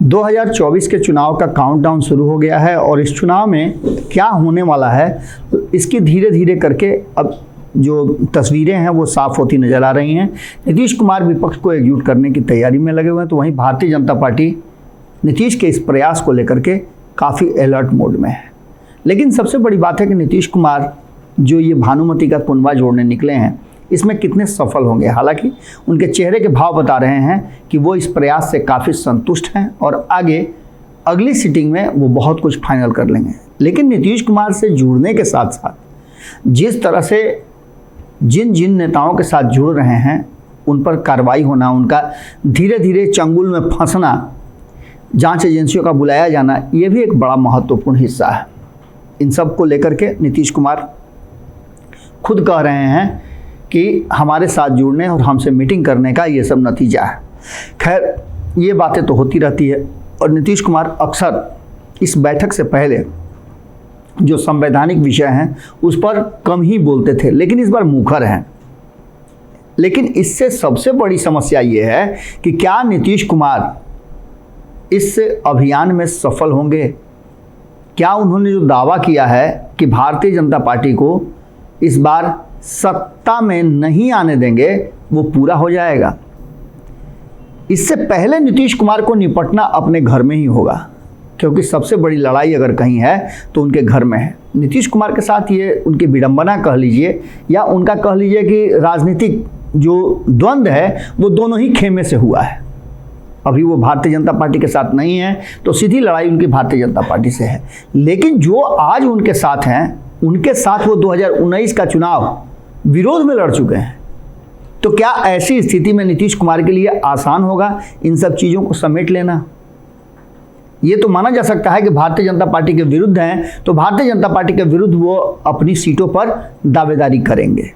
2024 के चुनाव का काउंटडाउन शुरू हो गया है और इस चुनाव में क्या होने वाला है इसकी धीरे धीरे करके अब जो तस्वीरें हैं वो साफ होती नजर आ रही हैं। नीतीश कुमार विपक्ष को एकजुट करने की तैयारी में लगे हुए हैं, तो वहीं भारतीय जनता पार्टी नीतीश के इस प्रयास को लेकर के काफ़ी अलर्ट मोड में है। लेकिन सबसे बड़ी बात है कि नीतीश कुमार जो ये भानुमति का कुनबा जोड़ने निकले हैं इसमें कितने सफल होंगे। हालांकि उनके चेहरे के भाव बता रहे हैं कि वो इस प्रयास से काफ़ी संतुष्ट हैं और आगे अगली सिटिंग में वो बहुत कुछ फाइनल कर लेंगे। लेकिन नीतीश कुमार से जुड़ने के साथ साथ जिस तरह से जिन जिन नेताओं के साथ जुड़ रहे हैं उन पर कार्रवाई होना, उनका धीरे धीरे चंगुल में फंसना, जांच एजेंसियों का बुलाया जाना, ये भी एक बड़ा महत्वपूर्ण हिस्सा है। इन सब को लेकर के नीतीश कुमार खुद कह रहे हैं कि हमारे साथ जुड़ने और हमसे मीटिंग करने का ये सब नतीजा है। खैर, ये बातें तो होती रहती है और नीतीश कुमार अक्सर इस बैठक से पहले जो संवैधानिक विषय हैं उस पर कम ही बोलते थे, लेकिन इस बार मुखर हैं। लेकिन इससे सबसे बड़ी समस्या ये है कि क्या नीतीश कुमार इस अभियान में सफल होंगे? क्या उन्होंने जो दावा किया है कि भारतीय जनता पार्टी को इस बार सत्ता में नहीं आने देंगे वो पूरा हो जाएगा? इससे पहले नीतीश कुमार को निपटना अपने घर में ही होगा, क्योंकि सबसे बड़ी लड़ाई अगर कहीं है तो उनके घर में है। नीतीश कुमार के साथ ये उनकी विडंबना कह लीजिए या उनका कह लीजिए कि राजनीतिक जो द्वंद्व है वो दोनों ही खेमे से हुआ है। अभी वो भारतीय जनता पार्टी के साथ नहीं है तो सीधी लड़ाई उनकी भारतीय जनता पार्टी से है। लेकिन जो आज उनके साथ हैं उनके साथ वो 2019 का चुनाव विरोध में लड़ चुके हैं। तो क्या ऐसी स्थिति में नीतीश कुमार के लिए आसान होगा इन सब चीज़ों को समेट लेना? ये तो माना जा सकता है कि भारतीय जनता पार्टी के विरुद्ध हैं तो भारतीय जनता पार्टी के विरुद्ध वो अपनी सीटों पर दावेदारी करेंगे।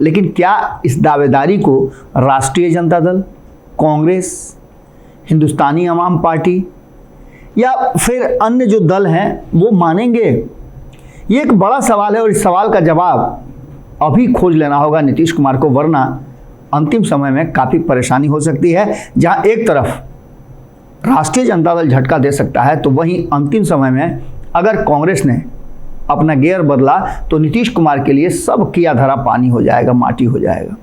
लेकिन क्या इस दावेदारी को राष्ट्रीय जनता दल, कांग्रेस, हिंदुस्तानी अवाम पार्टी या फिर अन्य जो दल हैं वो मानेंगे? ये एक बड़ा सवाल है और इस सवाल का जवाब अभी खोज लेना होगा नीतीश कुमार को, वरना अंतिम समय में काफ़ी परेशानी हो सकती है। जहां एक तरफ राष्ट्रीय जनता दल झटका दे सकता है तो वहीं अंतिम समय में अगर कांग्रेस ने अपना गियर बदला तो नीतीश कुमार के लिए सब किया धरा पानी हो जाएगा, माटी हो जाएगा।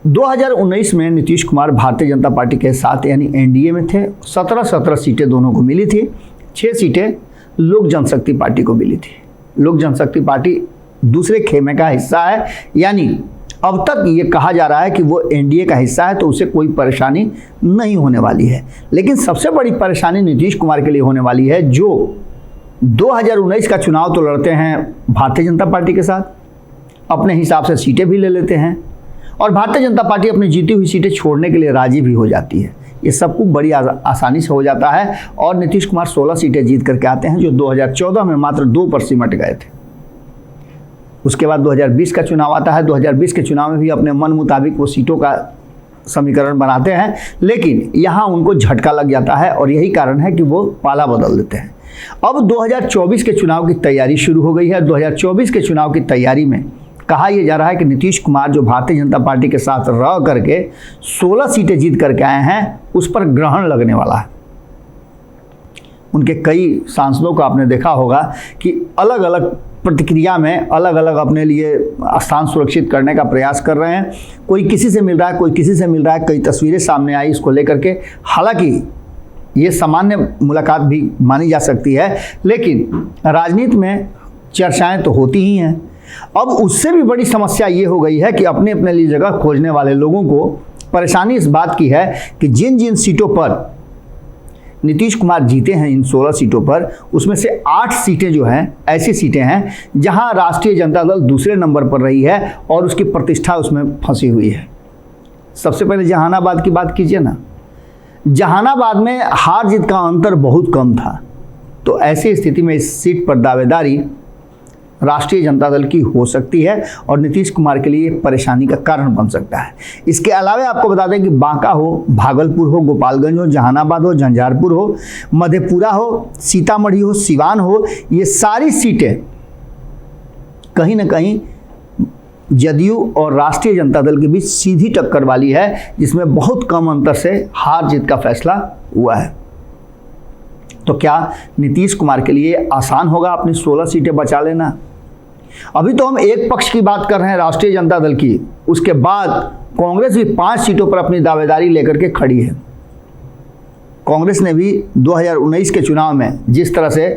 2019 में नीतीश कुमार भारतीय जनता पार्टी के साथ यानी एनडीए में थे। 17 सीटें दोनों को मिली थी। 6 सीटें लोक जनशक्ति पार्टी को मिली थी। लोक जनशक्ति पार्टी दूसरे खेमे का हिस्सा है, यानी अब तक ये कहा जा रहा है कि वो एनडीए का हिस्सा है तो उसे कोई परेशानी नहीं होने वाली है। लेकिन सबसे बड़ी परेशानी नीतीश कुमार के लिए होने वाली है जो 2019 का चुनाव तो लड़ते हैं भारतीय जनता पार्टी के साथ, अपने हिसाब से सीटें भी ले लेते हैं और भारतीय जनता पार्टी अपनी जीती हुई सीटें छोड़ने के लिए राजी भी हो जाती है। ये सब कुछ बड़ी आसानी से हो जाता है और नीतीश कुमार 16 सीटें जीत करके आते हैं जो 2014 में मात्र 2 पर सिमट गए थे। उसके बाद 2020 का चुनाव आता है। 2020 के चुनाव में भी अपने मन मुताबिक वो सीटों का समीकरण बनाते हैं, लेकिन यहाँ उनको झटका लग जाता है और यही कारण है कि वो पाला बदल देते हैं। अब 2024 के चुनाव की तैयारी शुरू हो गई है। 2024 के चुनाव की तैयारी में कहा यह जा रहा है कि नीतीश कुमार जो भारतीय जनता पार्टी के साथ रह करके 16 सीटें जीत करके आए हैं उस पर ग्रहण लगने वाला है। उनके कई सांसदों को आपने देखा होगा कि अलग अलग प्रतिक्रिया में अलग अलग अपने लिए स्थान सुरक्षित करने का प्रयास कर रहे हैं। कोई किसी से मिल रहा है, कोई किसी से मिल रहा है। कई तस्वीरें सामने आई इसको लेकर के। हालांकि ये सामान्य मुलाकात भी मानी जा सकती है, लेकिन राजनीति में चर्चाएं तो होती ही हैं। अब उससे भी बड़ी समस्या ये हो गई है कि अपने अपने लिए जगह खोजने वाले लोगों को परेशानी इस बात की है कि जिन जिन सीटों पर नीतीश कुमार जीते हैं, इन 16 सीटों पर, उसमें से 8 सीटें जो हैं ऐसी सीटें हैं जहां राष्ट्रीय जनता दल दूसरे नंबर पर रही है और उसकी प्रतिष्ठा उसमें फंसी हुई है। सबसे पहले जहानाबाद की बात कीजिए ना। जहानाबाद में हार जीत का अंतर बहुत कम था, तो ऐसी स्थिति में इस सीट पर दावेदारी राष्ट्रीय जनता दल की हो सकती है और नीतीश कुमार के लिए परेशानी का कारण बन सकता है। इसके अलावा आपको बता दें कि बांका हो, भागलपुर हो, गोपालगंज हो, जहानाबाद हो, झंझारपुर हो, मधेपुरा हो, सीतामढ़ी हो, सिवान हो, ये सारी सीटें कहीं ना कहीं जदयू और राष्ट्रीय जनता दल के बीच सीधी टक्कर वाली है, जिसमें बहुत कम अंतर से हार जीत का फैसला हुआ है। तो क्या नीतीश कुमार के लिए आसान होगा अपनी 16 सीटें बचा लेना? अभी तो हम एक पक्ष की बात कर रहे हैं, राष्ट्रीय जनता दल की। उसके बाद कांग्रेस भी 5 सीटों पर अपनी दावेदारी लेकर के खड़ी है। कांग्रेस ने भी 2019 के चुनाव में जिस तरह से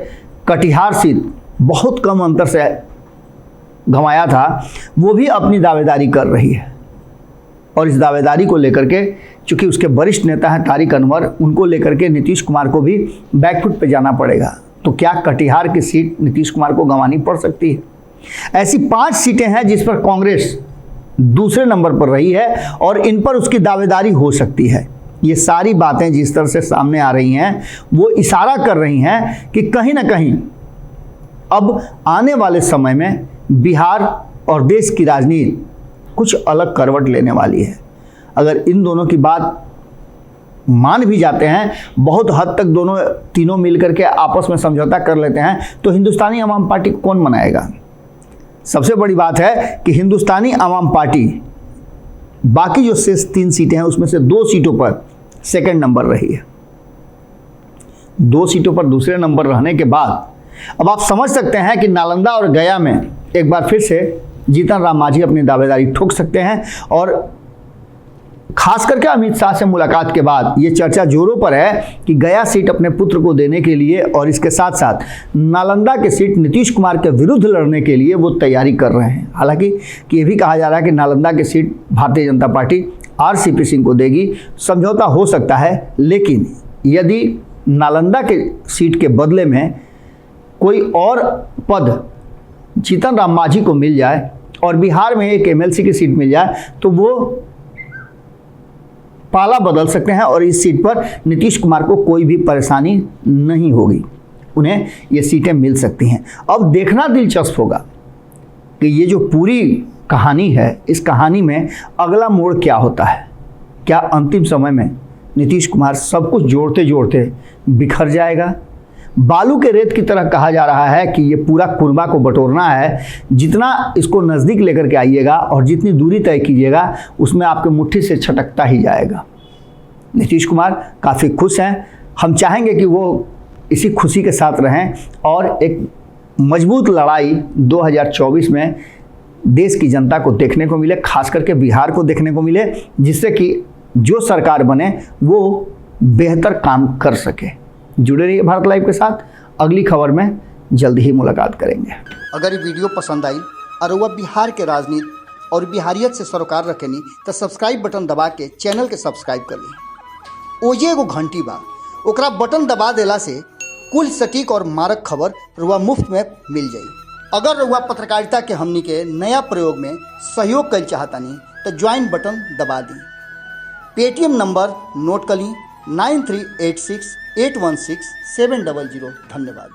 कटिहार सीट बहुत कम अंतर से गंवाया था, वो भी अपनी दावेदारी कर रही है। और इस दावेदारी को लेकर के, चूंकि उसके वरिष्ठ नेता हैं तारिक अनवर, उनको लेकर के नीतीश कुमार को भी बैकफुट पे जाना पड़ेगा। तो क्या कटिहार की सीट नीतीश कुमार को गंवानी पड़ सकती है? ऐसी 5 सीटें हैं जिस पर कांग्रेस दूसरे नंबर पर रही है और इन पर उसकी दावेदारी हो सकती है। ये सारी बातें जिस तरह से सामने आ रही हैं, वो इशारा कर रही हैं कि कहीं ना कहीं अब आने वाले समय में बिहार और देश की राजनीति कुछ अलग करवट लेने वाली है। अगर इन दोनों की बात मान भी जाते हैं, बहुत हद तक दोनों तीनों मिलकर के आपस में समझौता कर लेते हैं, तो हिंदुस्तानी आवाम पार्टी कौन मनाएगा? सबसे बड़ी बात है कि हिंदुस्तानी आवाम पार्टी बाकी जो शेष 3 सीटें हैं उसमें से 2 सीटों पर सेकंड नंबर रही है। 2 सीटों पर दूसरे नंबर रहने के बाद अब आप समझ सकते हैं कि नालंदा और गया में एक बार फिर से जीतन राम मांझी अपनी दावेदारी ठोक सकते हैं। और खास करके अमित शाह से मुलाकात के बाद ये चर्चा जोरों पर है कि गया सीट अपने पुत्र को देने के लिए और इसके साथ साथ नालंदा की सीट नीतीश कुमार के विरुद्ध लड़ने के लिए वो तैयारी कर रहे हैं। हालांकि ये भी कहा जा रहा है कि नालंदा की seat Bharatiya Janata party RCP Singh को देगी। समझौता हो सकता है, लेकिन यदि नालंदा के सीट के बदले में कोई और पद जीतन राम मांझी को मिल जाए और बिहार में एक MLC की सीट मिल जाए, तो वो पाला बदल सकते हैं और इस सीट पर नीतीश कुमार को कोई भी परेशानी नहीं होगी। उन्हें ये सीटें मिल सकती हैं। अब देखना दिलचस्प होगा कि ये जो पूरी कहानी है, इस कहानी में अगला मोड़ क्या होता है। क्या अंतिम समय में नीतीश कुमार सब कुछ जोड़ते जोड़ते बिखर जाएगा? बालू के रेत की तरह कहा जा रहा है कि ये पूरा कुरबा को बटोरना है। जितना इसको नज़दीक लेकर के आइएगा और जितनी दूरी तय कीजिएगा, उसमें आपके मुट्ठी से छटकता ही जाएगा। नीतीश कुमार काफ़ी खुश हैं। हम चाहेंगे कि वो इसी खुशी के साथ रहें और एक मजबूत लड़ाई 2024 में देश की जनता को देखने को मिले, खास करके बिहार को देखने को मिले, जिससे कि जो सरकार बने वो बेहतर काम कर सके। जुड़े रहिए भारत लाइव के साथ। अगली खबर में जल्दी ही मुलाकात करेंगे। अगर ये वीडियो पसंद आई और वह बिहार के राजनीति और बिहारियत से सरोकार रखेनी तो सब्सक्राइब बटन दबा के चैनल के सब्सक्राइब कर ली। ओजे एगो घंटी बा, ओकरा बटन दबा देला से कुल सटीक और मारक खबर रुआ मुफ्त में मिल जाई। अगर रुआ पत्रकारिता के हमनी के नया प्रयोग में सहयोग कर चाहतानी तो ज्वाइन बटन दबा दी। पेटीएम नंबर नोट कर ली 9386816700। धन्यवाद।